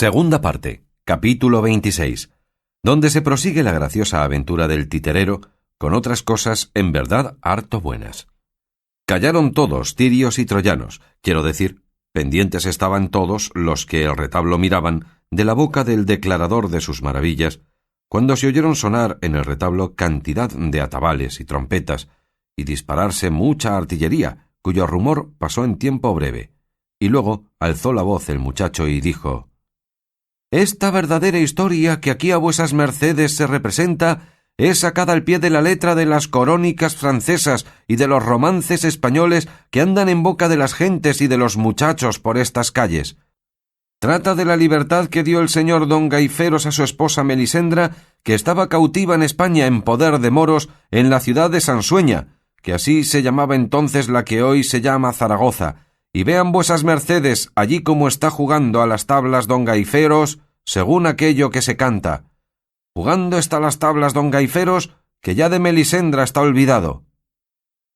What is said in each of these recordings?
Segunda parte, capítulo 26, donde se prosigue la graciosa aventura del titerero con otras cosas en verdad harto buenas. Callaron todos, tirios y troyanos, quiero decir, pendientes estaban todos los que el retablo miraban de la boca del declarador de sus maravillas, cuando se oyeron sonar en el retablo cantidad de atabales y trompetas, y dispararse mucha artillería, cuyo rumor pasó en tiempo breve, y luego alzó la voz el muchacho y dijo: «Esta verdadera historia que aquí a vuesas mercedes se representa es sacada al pie de la letra de las corónicas francesas y de los romances españoles que andan en boca de las gentes y de los muchachos por estas calles. Trata de la libertad que dio el señor don Gaiferos a su esposa Melisendra, que estaba cautiva en España en poder de moros en la ciudad de Sansueña, que así se llamaba entonces la que hoy se llama Zaragoza, y vean vuesas mercedes allí como está jugando a las tablas don Gaiferos, según aquello que se canta. Jugando está las tablas don Gaiferos, que ya de Melisendra está olvidado.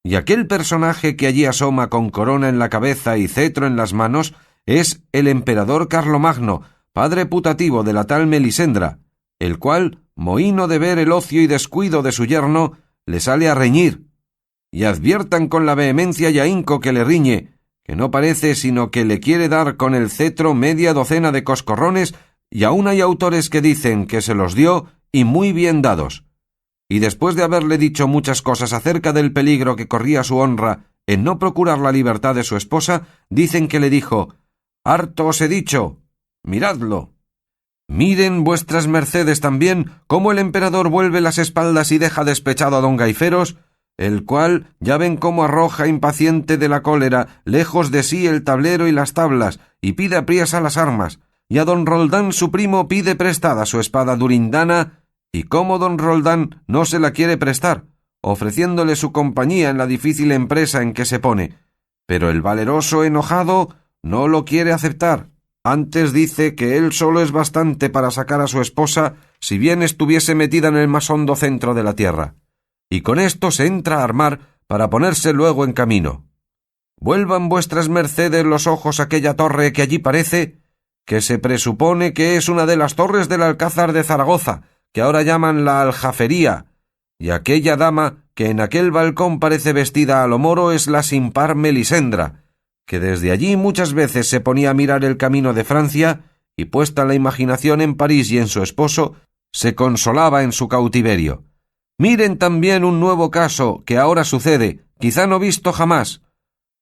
Y aquel personaje que allí asoma con corona en la cabeza y cetro en las manos es el emperador Carlomagno, padre putativo de la tal Melisendra, el cual, mohíno de ver el ocio y descuido de su yerno, le sale a reñir. Y adviertan con la vehemencia y ahínco que le riñe, que no parece sino que le quiere dar con el cetro media docena de coscorrones, y aún hay autores que dicen que se los dio y muy bien dados. Y después de haberle dicho muchas cosas acerca del peligro que corría su honra en no procurar la libertad de su esposa, dicen que le dijo: «Harto os he dicho, miradlo». Miren vuestras mercedes también cómo el emperador vuelve las espaldas y deja despechado a don Gaiferos, el cual ya ven cómo arroja impaciente de la cólera lejos de sí el tablero y las tablas, y pide apriesa las armas, y a don Roldán su primo pide prestada su espada durindana, y cómo don Roldán no se la quiere prestar, ofreciéndole su compañía en la difícil empresa en que se pone, pero el valeroso enojado no lo quiere aceptar. Antes dice que él solo es bastante para sacar a su esposa si bien estuviese metida en el más hondo centro de la tierra, y con esto se entra a armar para ponerse luego en camino. Vuelvan vuestras mercedes los ojos a aquella torre que allí parece, que se presupone que es una de las torres del Alcázar de Zaragoza, que ahora llaman la Aljafería, y aquella dama que en aquel balcón parece vestida a lo moro es la sin par Melisendra, que desde allí muchas veces se ponía a mirar el camino de Francia, y puesta la imaginación en París y en su esposo, se consolaba en su cautiverio. Miren también un nuevo caso que ahora sucede, quizá no visto jamás.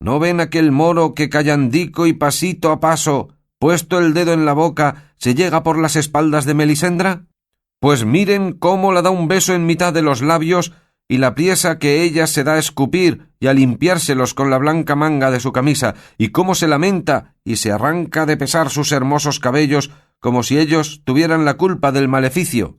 ¿No ven aquel moro que callandico y pasito a paso, puesto el dedo en la boca, se llega por las espaldas de Melisendra? Pues miren cómo la da un beso en mitad de los labios y la priesa que ella se da a escupir y a limpiárselos con la blanca manga de su camisa, y cómo se lamenta y se arranca de pesar sus hermosos cabellos como si ellos tuvieran la culpa del maleficio.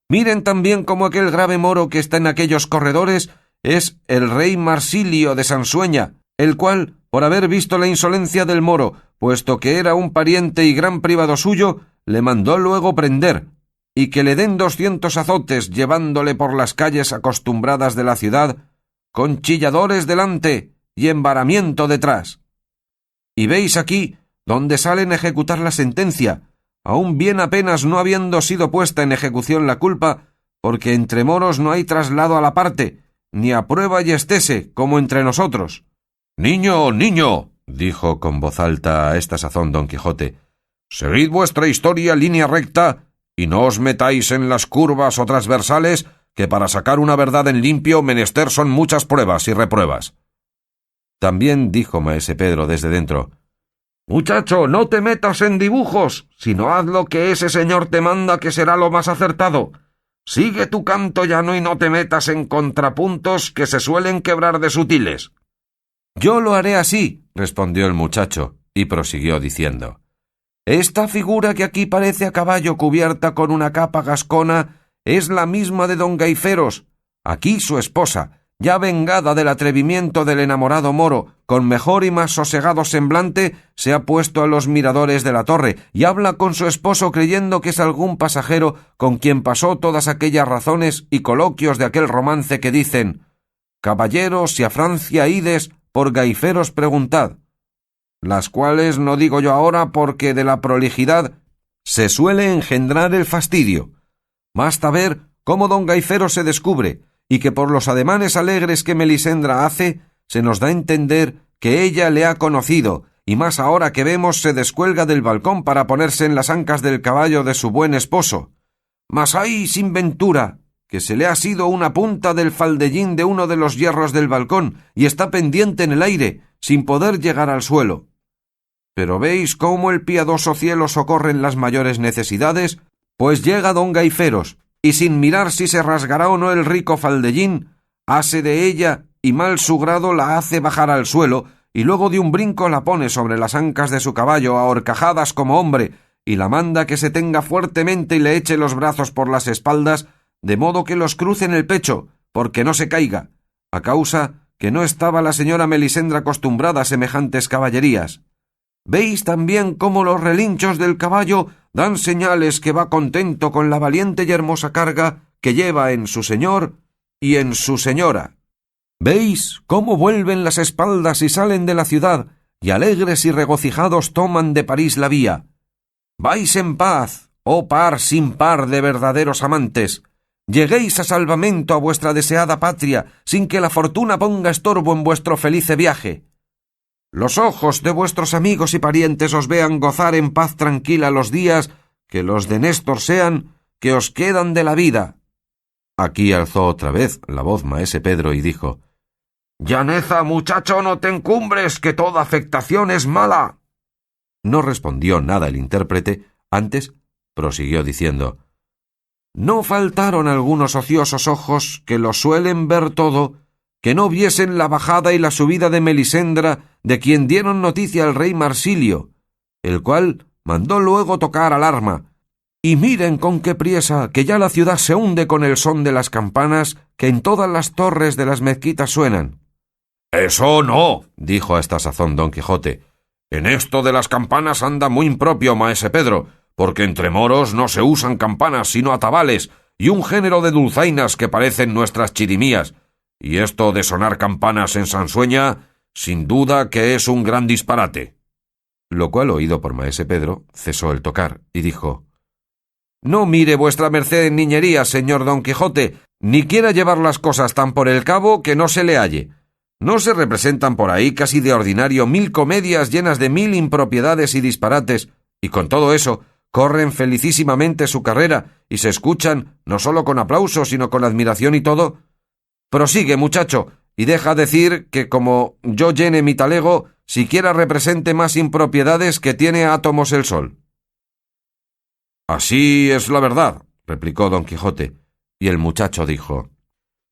Miren también cómo aquel grave moro que está en aquellos corredores es el rey Marsilio de Sansueña, el cual, por haber visto la insolencia del moro, puesto que era un pariente y gran privado suyo, le mandó luego prender, y que le den 200 azotes llevándole por las calles acostumbradas de la ciudad, con chilladores delante y embaramiento detrás. Y veis aquí donde salen a ejecutar la sentencia, aún bien apenas no habiendo sido puesta en ejecución la culpa, porque entre moros no hay traslado a la parte, ni a prueba y estese, como entre nosotros. «Niño, niño», dijo con voz alta a esta sazón don Quijote, «seguid vuestra historia línea recta, y no os metáis en las curvas o transversales, que para sacar una verdad en limpio menester son muchas pruebas y repruebas». También dijo maese Pedro desde dentro: «Muchacho, no te metas en dibujos, sino haz lo que ese señor te manda, que será lo más acertado. Sigue tu canto llano y no te metas en contrapuntos que se suelen quebrar de sutiles». «Yo lo haré así», respondió el muchacho, y prosiguió diciendo: «Esta figura que aquí parece a caballo cubierta con una capa gascona es la misma de don Gaiferos. Aquí su esposa, ya vengada del atrevimiento del enamorado moro, con mejor y más sosegado semblante, se ha puesto a los miradores de la torre y habla con su esposo creyendo que es algún pasajero con quien pasó todas aquellas razones y coloquios de aquel romance que dicen: «Caballeros, si a Francia ides, por Gaiferos preguntad», las cuales no digo yo ahora porque de la prolijidad se suele engendrar el fastidio. Basta ver cómo don Gaifero se descubre, y que por los ademanes alegres que Melisendra hace, se nos da a entender que ella le ha conocido, y más ahora que vemos se descuelga del balcón para ponerse en las ancas del caballo de su buen esposo. Mas ¡ay, sin ventura!, que se le ha sido una punta del faldellín de uno de los hierros del balcón, y está pendiente en el aire, sin poder llegar al suelo. Pero ¿veis cómo el piadoso cielo socorre en las mayores necesidades? Pues llega don Gaiferos, y sin mirar si se rasgará o no el rico faldellín, ase de ella, y mal su grado la hace bajar al suelo, y luego de un brinco la pone sobre las ancas de su caballo a horcajadas como hombre, y la manda que se tenga fuertemente y le eche los brazos por las espaldas, de modo que los cruce en el pecho, porque no se caiga, a causa que no estaba la señora Melisendra acostumbrada a semejantes caballerías. ¿Veis también cómo los relinchos del caballo dan señales que va contento con la valiente y hermosa carga que lleva en su señor y en su señora? ¿Veis cómo vuelven las espaldas y salen de la ciudad, y alegres y regocijados toman de París la vía? Vais en paz, oh par sin par de verdaderos amantes. Lleguéis a salvamento a vuestra deseada patria, sin que la fortuna ponga estorbo en vuestro felice viaje. Los ojos de vuestros amigos y parientes os vean gozar en paz tranquila los días, que los de Néstor sean, que os quedan de la vida. Aquí alzó otra vez la voz maese Pedro y dijo: «Llaneza, muchacho, no te encumbres, que toda afectación es mala». No respondió nada el intérprete, antes prosiguió diciendo: «No faltaron algunos ociosos ojos que lo suelen ver todo, que no viesen la bajada y la subida de Melisendra, de quien dieron noticia al rey Marsilio, el cual mandó luego tocar alarma. Y miren con qué priesa, que ya la ciudad se hunde con el son de las campanas que en todas las torres de las mezquitas suenan». «Eso no», dijo a esta sazón don Quijote. «En esto de las campanas anda muy impropio maese Pedro, porque entre moros no se usan campanas sino atabales y un género de dulzainas que parecen nuestras chirimías, y esto de sonar campanas en Sansueña, sin duda que es un gran disparate». Lo cual, oído por maese Pedro, cesó el tocar, y dijo: «No mire vuestra merced en niñerías, señor don Quijote, ni quiera llevar las cosas tan por el cabo que no se le halle. ¿No se representan por ahí casi de ordinario 1000 comedias llenas de 1000 impropiedades y disparates, y con todo eso corren felicísimamente su carrera y se escuchan no solo con aplauso sino con admiración y todo? Prosigue, muchacho, y deja decir que como yo llene mi talego, siquiera represente más impropiedades que tiene átomos el sol». «Así es la verdad», replicó don Quijote, y el muchacho dijo: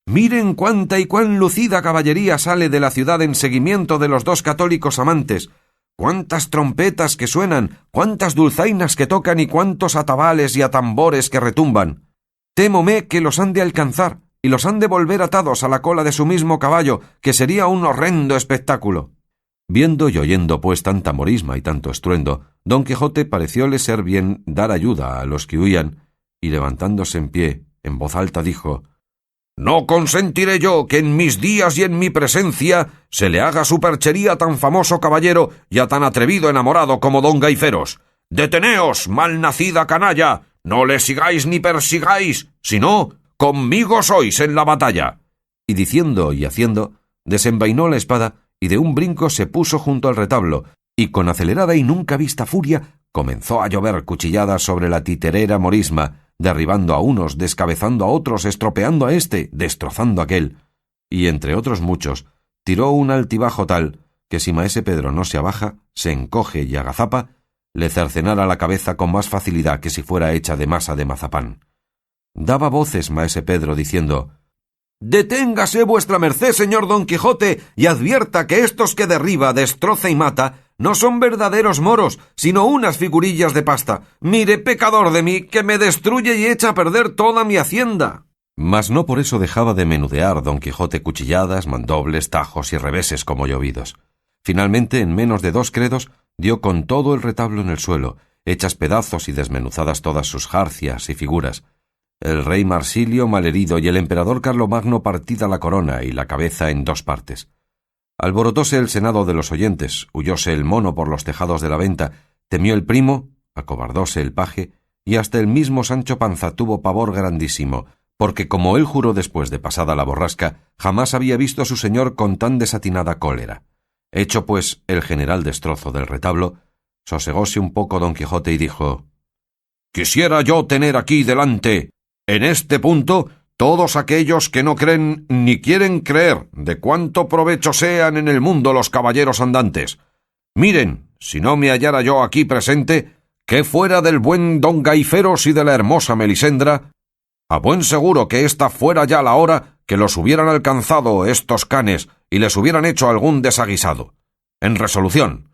«Miren cuánta y cuán lucida caballería sale de la ciudad en seguimiento de los dos católicos amantes, cuántas trompetas que suenan, cuántas dulzainas que tocan y cuántos atabales y atambores que retumban. Témome que los han de alcanzar y los han de volver atados a la cola de su mismo caballo, que sería un horrendo espectáculo». Viendo y oyendo pues tanta morisma y tanto estruendo, don Quijote parecióle ser bien dar ayuda a los que huían, y levantándose en pie, en voz alta dijo: «No consentiré yo que en mis días y en mi presencia se le haga superchería a tan famoso caballero y a tan atrevido enamorado como don Gaiferos. Deteneos, mal nacida canalla, no le sigáis ni persigáis, sino conmigo sois en la batalla». Y diciendo y haciendo, desenvainó la espada y de un brinco se puso junto al retablo, y con acelerada y nunca vista furia comenzó a llover cuchilladas sobre la titerera morisma, derribando a unos, descabezando a otros, estropeando a éste, destrozando a aquel, y entre otros muchos tiró un altibajo tal que si maese Pedro no se abaja, se encoge y agazapa, le cercenara la cabeza con más facilidad que si fuera hecha de masa de mazapán. Daba voces maese Pedro diciendo: «Deténgase vuestra merced, señor don Quijote, y advierta que estos que derriba, destroza y mata no son verdaderos moros, sino unas figurillas de pasta. Mire, pecador de mí, que me destruye y echa a perder toda mi hacienda». Mas no por eso dejaba de menudear don Quijote cuchilladas, mandobles, tajos y reveses como llovidos. Finalmente, en menos de 2 credos, dio con todo el retablo en el suelo, hechas pedazos y desmenuzadas todas sus jarcias y figuras. El rey Marsilio malherido y el emperador Carlomagno partida la corona y la cabeza en 2 partes. Alborotóse el senado de los oyentes, huyóse el mono por los tejados de la venta, temió el primo Acobardóse el paje, y hasta el mismo Sancho Panza tuvo pavor grandísimo, porque, como él juró después de pasada la borrasca, jamás había visto a su señor con tan desatinada cólera. Hecho, pues, el general destrozo del retablo, sosegóse un poco Don Quijote y dijo: «Quisiera yo tener aquí delante, en este punto, todos aquellos que no creen ni quieren creer de cuánto provecho sean en el mundo los caballeros andantes. Miren, si no me hallara yo aquí presente, que fuera del buen don Gaiferos y de la hermosa Melisendra, a buen seguro que ésta fuera ya la hora que los hubieran alcanzado estos canes y les hubieran hecho algún desaguisado. En resolución,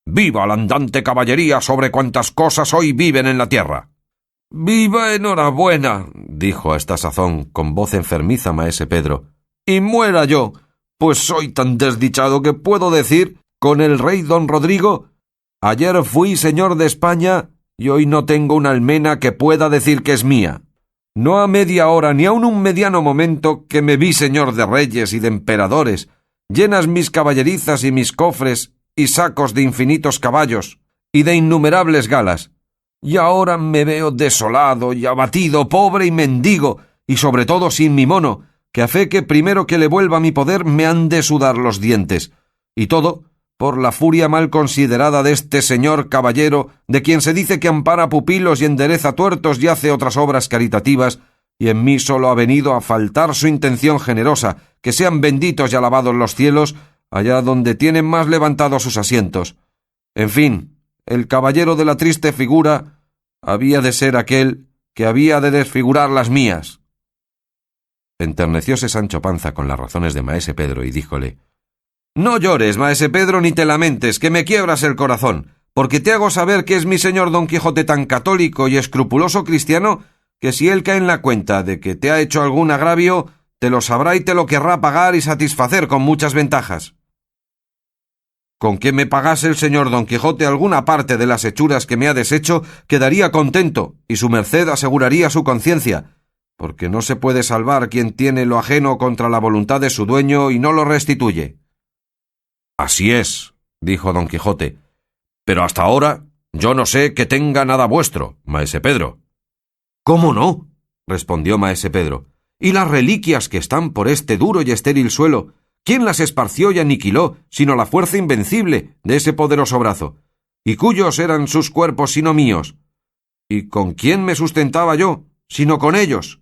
¡viva la andante caballería sobre cuantas cosas hoy viven en la tierra!». «Viva enhorabuena», dijo a esta sazón con voz enfermiza maese Pedro, «y muera yo, pues soy tan desdichado que puedo decir, con el rey don Rodrigo, ayer fui señor de España y hoy no tengo una almena que pueda decir que es mía. No a media hora ni aun un mediano momento que me vi señor de reyes y de emperadores, llenas mis caballerizas y mis cofres y sacos de infinitos caballos y de innumerables galas. Y ahora me veo desolado y abatido, pobre y mendigo, y sobre todo sin mi mono, que a fe que primero que le vuelva mi poder me han de sudar los dientes, y todo por la furia mal considerada de este señor caballero, de quien se dice que ampara pupilos y endereza tuertos y hace otras obras caritativas, y en mí solo ha venido a faltar su intención generosa, que sean benditos y alabados los cielos, allá donde tienen más levantados sus asientos. En fin, el caballero de la triste figura había de ser aquel que había de desfigurar las mías. Enternecióse Sancho Panza con las razones de maese Pedro y díjole: «No llores, maese Pedro, ni te lamentes, que me quiebras el corazón, porque te hago saber que es mi señor Don Quijote tan católico y escrupuloso cristiano, que si él cae en la cuenta de que te ha hecho algún agravio, te lo sabrá y te lo querrá pagar y satisfacer con muchas ventajas». «Con que me pagase el señor Don Quijote alguna parte de las hechuras que me ha deshecho, quedaría contento, y su merced aseguraría su conciencia, porque no se puede salvar quien tiene lo ajeno contra la voluntad de su dueño y no lo restituye». «Así es», dijo Don Quijote, «pero hasta ahora yo no sé que tenga nada vuestro, maese Pedro». «¿Cómo no?», respondió maese Pedro, «y las reliquias que están por este duro y estéril suelo, ¿quién las esparció y aniquiló, sino la fuerza invencible de ese poderoso brazo? ¿Y cuyos eran sus cuerpos sino míos? ¿Y con quién me sustentaba yo, sino con ellos?»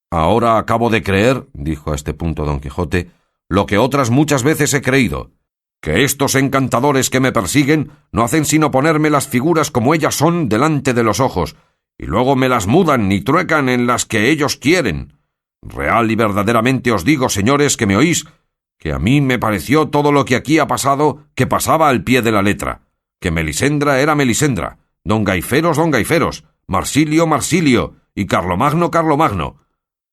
«Ahora acabo de creer», dijo a este punto Don Quijote, «lo que otras muchas veces he creído, que estos encantadores que me persiguen no hacen sino ponerme las figuras como ellas son delante de los ojos, y luego me las mudan y truecan en las que ellos quieren. Real y verdaderamente os digo, señores, que me oís, que a mí me pareció todo lo que aquí ha pasado que pasaba al pie de la letra, que Melisendra era Melisendra, don Gaiferos, Marsilio, y Carlomagno.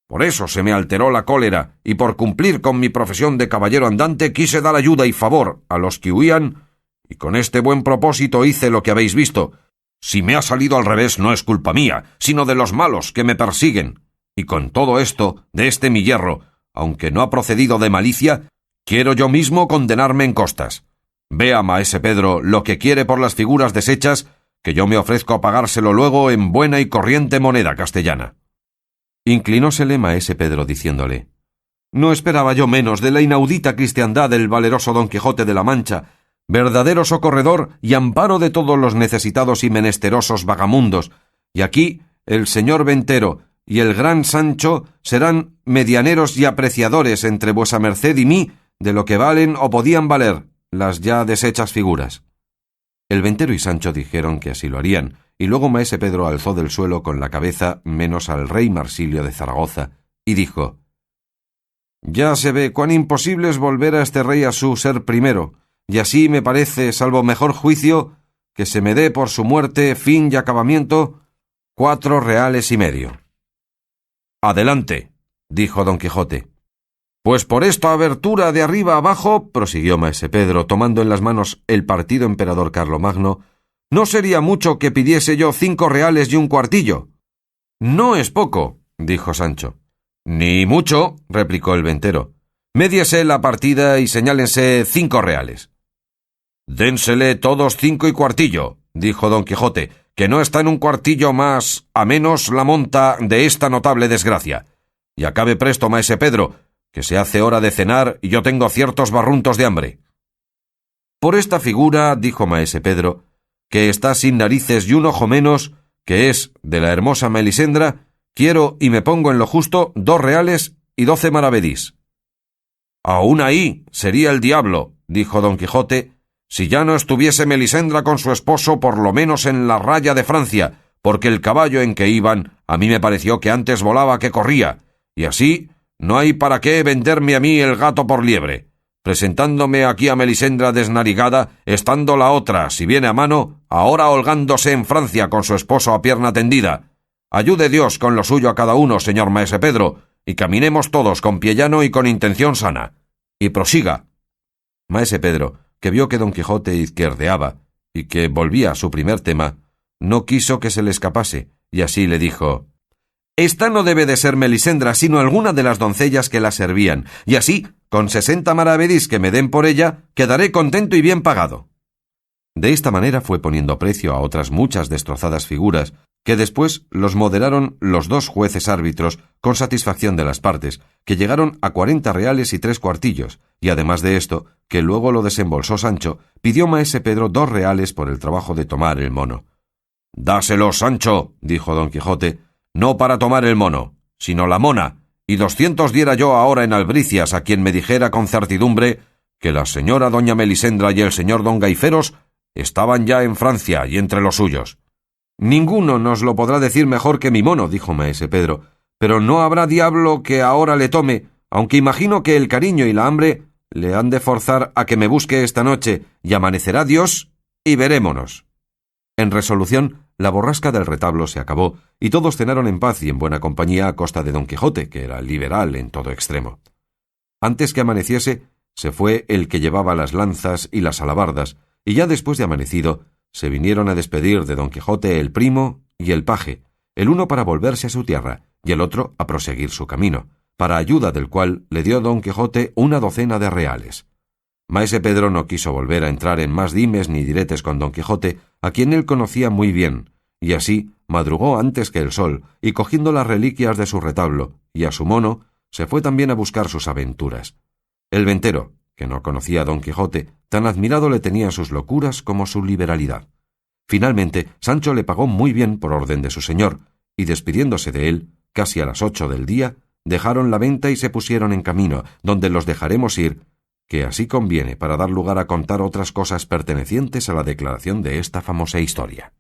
Por eso se me alteró la cólera, y por cumplir con mi profesión de caballero andante quise dar ayuda y favor a los que huían, y con este buen propósito hice lo que habéis visto. Si me ha salido al revés no es culpa mía, sino de los malos que me persiguen. Y con todo esto, de este mi yerro, aunque no ha procedido de malicia, quiero yo mismo condenarme en costas. Vea, maese Pedro, lo que quiere por las figuras deshechas, que yo me ofrezco a pagárselo luego en buena y corriente moneda castellana». Inclinósele maese Pedro diciéndole: «No esperaba yo menos de la inaudita cristiandad del valeroso Don Quijote de la Mancha, verdadero socorredor y amparo de todos los necesitados y menesterosos vagamundos, y aquí el señor Ventero y el gran Sancho serán medianeros y apreciadores entre vuesa merced y mí de lo que valen o podían valer las ya deshechas figuras». El Ventero y Sancho dijeron que así lo harían, y luego maese Pedro alzó del suelo con la cabeza menos al rey Marsilio de Zaragoza, y dijo: «Ya se ve cuán imposible es volver a este rey a su ser primero, y así me parece, salvo mejor juicio, que se me dé por su muerte, fin y acabamiento, 4 reales y medio». «Adelante», dijo Don Quijote. «Pues por esta abertura de arriba abajo», prosiguió maese Pedro, tomando en las manos el partido emperador Carlomagno, «no sería mucho que pidiese yo 5 reales y un cuartillo». «No es poco», dijo Sancho. «Ni mucho», replicó el Ventero. «Médiese la partida y señálense 5 reales». «Dénsele todos 5 y cuartillo», dijo don Quijote, que no está en un cuartillo más a menos la monta de esta notable desgracia. Y acabe presto, maese Pedro, que se hace hora de cenar y yo tengo ciertos barruntos de hambre. Por esta figura, dijo maese Pedro, que está sin narices y un ojo menos, que es de la hermosa Melisendra, quiero y me pongo en lo justo 2 reales y 12 maravedís. Aún ahí sería el diablo, dijo don Quijote, si ya no estuviese Melisendra con su esposo por lo menos en la raya de Francia, porque el caballo en que iban a mí me pareció que antes volaba que corría, y así no hay para qué venderme a mí el gato por liebre, presentándome aquí a Melisendra desnarigada, estando la otra, si viene a mano, ahora holgándose en Francia con su esposo a pierna tendida. Ayude Dios con lo suyo a cada uno, señor maese Pedro, y caminemos todos con pie llano y con intención sana. Y prosiga. Maese Pedro, que vio que don Quijote izquierdeaba y que volvía a su primer tema, no quiso que se le escapase, y así le dijo: «Esta no debe de ser Melisendra, sino alguna de las doncellas que la servían, y así, con 60 maravedís que me den por ella, quedaré contento y bien pagado». De esta manera fue poniendo precio a otras muchas destrozadas figuras, que después los moderaron los 2 jueces árbitros con satisfacción de las partes, que llegaron a 40 reales y 3 cuartillos, y además de esto, que luego lo desembolsó Sancho, pidió maese Pedro 2 reales por el trabajo de tomar el mono. «Dáselos, Sancho», dijo don Quijote, «no para tomar el mono, sino la mona, y 200 diera yo ahora en albricias a quien me dijera con certidumbre que la señora doña Melisendra y el señor don Gaiferos estaban ya en Francia y entre los suyos». «Ninguno nos lo podrá decir mejor que mi mono», dijo maese Pedro, «pero no habrá diablo que ahora le tome, aunque imagino que el cariño y la hambre le han de forzar a que me busque esta noche, y amanecerá Dios, y verémonos». En resolución, la borrasca del retablo se acabó, y todos cenaron en paz y en buena compañía a costa de don Quijote, que era liberal en todo extremo. Antes que amaneciese, se fue el que llevaba las lanzas y las alabardas, y ya después de amanecido, se vinieron a despedir de don Quijote el primo y el paje, el uno para volverse a su tierra, y el otro a proseguir su camino, para ayuda del cual le dio don Quijote 1 docena de reales. Maese Pedro no quiso volver a entrar en más dimes ni diretes con don Quijote, a quien él conocía muy bien, y así madrugó antes que el sol, y cogiendo las reliquias de su retablo y a su mono, se fue también a buscar sus aventuras. El ventero, que no conocía a don Quijote, tan admirado le tenía sus locuras como su liberalidad. Finalmente, Sancho le pagó muy bien por orden de su señor, y despidiéndose de él, casi a las 8 del día, dejaron la venta y se pusieron en camino, donde los dejaremos ir, que así conviene para dar lugar a contar otras cosas pertenecientes a la declaración de esta famosa historia.